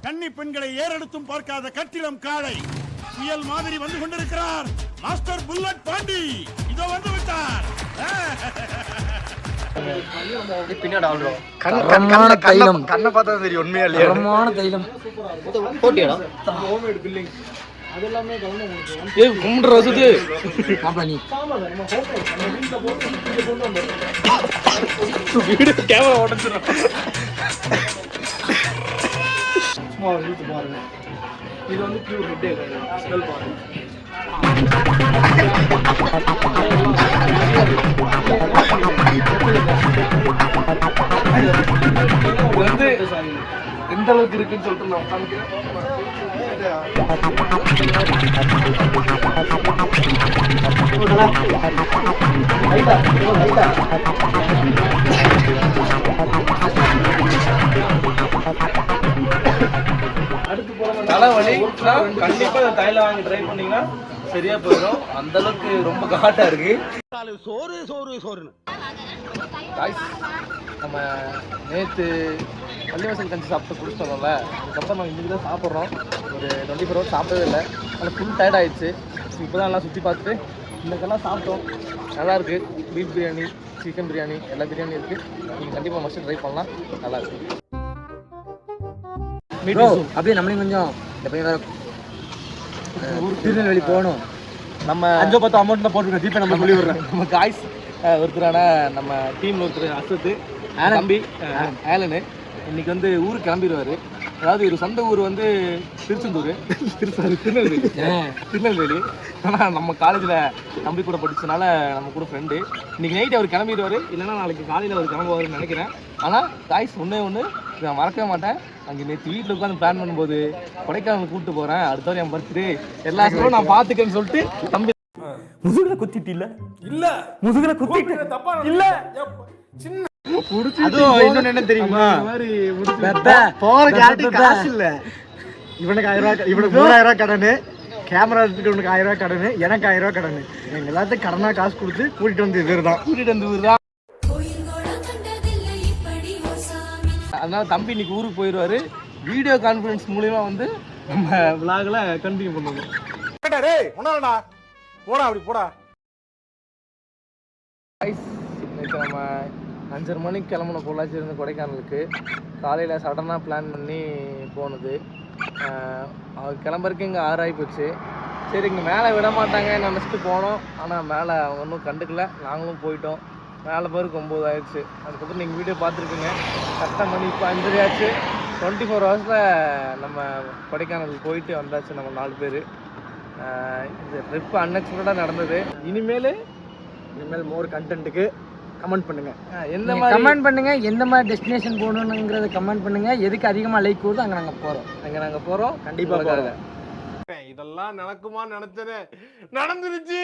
கன்னி பெண்களை ஏறெடுத்தும் பார்க்காத கட்டிடம் காளை புயல் மாதிரி வந்து கொண்டிருக்கிறார் மாஸ்டர் புல்லட் பாண்டி. இதோ வந்து விட்டார். கண்ணை பார்த்தா தெரியும் உண்மையா இல்லையா? தைலம் போட்டியா அதெல்லாமே கும்பிடுற வசதி கேமரா உடச்சிடும். சும்மா இழுத்து பாருங்க. இது வந்து பியூர் ஹெட்டே ஸ்மெல் பாருங்க. வந்து எந்த அளவுக்கு இருக்குன்னு சொல்லிட்டு நான் உட்காந்துக்கிறேன். தலைவலி கண்டிப்பா தைல வாங்கி ட்ரை பண்ணீங்கன்னா சரியா போயிடும். அந்த அளவுக்கு ரொம்ப காட்டா இருக்கு. சோறு சோறு சோறுன்னு நம்ம நேற்று பள்ளிவாசல் கஞ்சி சாப்பிட்டு குடிச்சிட்டோம்ல, அதுக்கப்புறம் நம்ம இன்றைக்கி தான் சாப்பிட்றோம். ஒரு 24 ஹவர்ஸ் சாப்பிட்டதே இல்லை. அதில் ஃபுல் டயர்ட் ஆகிடுச்சு. இப்போ தான் எல்லாம் சுற்றி பார்த்துட்டு இன்றைக்கெல்லாம் சாப்பிட்டோம். நல்லாயிருக்கு. பீஃப் பிரியாணி, சிக்கன் பிரியாணி, எல்லா பிரியாணி இருக்குது. நீங்கள் கண்டிப்பாக மஸ்ட் ட்ரை பண்ணலாம். நல்லாயிருக்கு. அப்படியே நம்மளையும் கொஞ்சம் இந்த பையன் வேறு திருநெல்வேலி போகணும். நம்ம 5-10 அமௌண்ட் தான் போட்டுருக்கோம். ஜிபே நம்ம சொல்லி விடுறேன். நம்ம காய்ஸ் ஒருத்தரான நம்ம டீமில் ஒருத்தர் அசத்து தம்பி ஆலனு இன்னைக்கு வந்து ஊருக்கு கிளம்பிடுவார். அதாவது ஒரு சொந்த ஊர் வந்து திருச்செந்தூர், திருநெல்வேலி. ஆனால் நம்ம காலேஜில் தம்பி கூட படிச்சதுனால நம்ம கூட ஃப்ரெண்டு. இன்னைக்கு நைட்டு அவர் கிளம்பிடுவார், இல்லைன்னா நாளைக்கு காலையில் அவர் கிளம்புவாருன்னு நினைக்கிறேன். ஆனால் காய்ஸ் ஒன்று நான் மறக்கவே மாட்டேன். அங்கே நேற்று வீட்டில் உட்காந்து பிளான் பண்ணும்போது கொடைக்கானல் கூப்பிட்டு போகிறேன், அடுத்த வாரம் என் பர்த்டே, எல்லா ஸ்கூலும் நான் பார்த்துக்கேன்னு சொல்லிட்டு தம்பி முதுகுல குத்திட்டு இல்ல முதுகுல குத்திட்டு தப்பா இல்ல சின்ன இன்னொன்னு என்ன தெரியுமா, காசு இல்ல இவனுக்கு 1000 ரூபாய், இவனுக்கு 3000 ரூபாய் கடனு, கேமரா எடுத்துட்டு உனக்கு 1000 ரூபாய் கடனு, எனக்கு 1000 ரூபாய் கடனு. எங்க எல்லாத்தையும் கடனா காசு கொடுத்து கூட்டிட்டு வந்து இவர்தான். அதனால தம்பி இன்னைக்கு ஊருக்கு போயிடுவாரு. வீடியோ கான்ஃபரன்ஸ் மூலியமா வந்து நம்ம விளாக்ல கண்டினியூ பண்ணுவோம். போடா அப்படி போடா. இன்னைக்கு நம்ம 5:30 மணிக்கு கிளம்புன பொள்ளாச்சி இருந்து கொடைக்கானலுக்கு. காலையில் சடனாக பிளான் பண்ணி போனது. அவர் கிளம்புறதுக்கு இங்கே 6 ஆகி போச்சு. சரி இங்கே மேலே விட மாட்டாங்க நினச்சிட்டு போனோம். ஆனால் மேலே அவங்க ஒன்றும் கண்டுக்கல, நாங்களும் போயிட்டோம். மேலே பேருக்கு 9 ஆயிடுச்சு. அதுக்கப்புறம் நீங்கள் வீடியோ பார்த்துருப்பீங்க. கரெக்டாக மணி இப்போ 5:30 ஆச்சு. 24 ஹவர்ஸில் நம்ம கொடைக்கானல் போயிட்டு வந்தாச்சு நம்ம 4 பேர். இந்த ட்ரிப் அன்எக்ஸ்பெக்டடாக நடந்தது. இனிமேல் மோர் கண்டென்ட்டுக்கு கமெண்ட் பண்ணுங்க. எந்த மாதிரி கமெண்ட் பண்ணுங்க, எந்த மாதிரி டெஸ்டினேஷன் போகணுங்கிறத கமெண்ட் பண்ணுங்க. எதுக்கு அதிகமாக லைக் வருதோ அங்கே நாங்கள் போகிறோம். கண்டிப்பாக போகிறோங்க. இதெல்லாம் நடக்குமா நினைச்சேன், நடந்துருச்சு.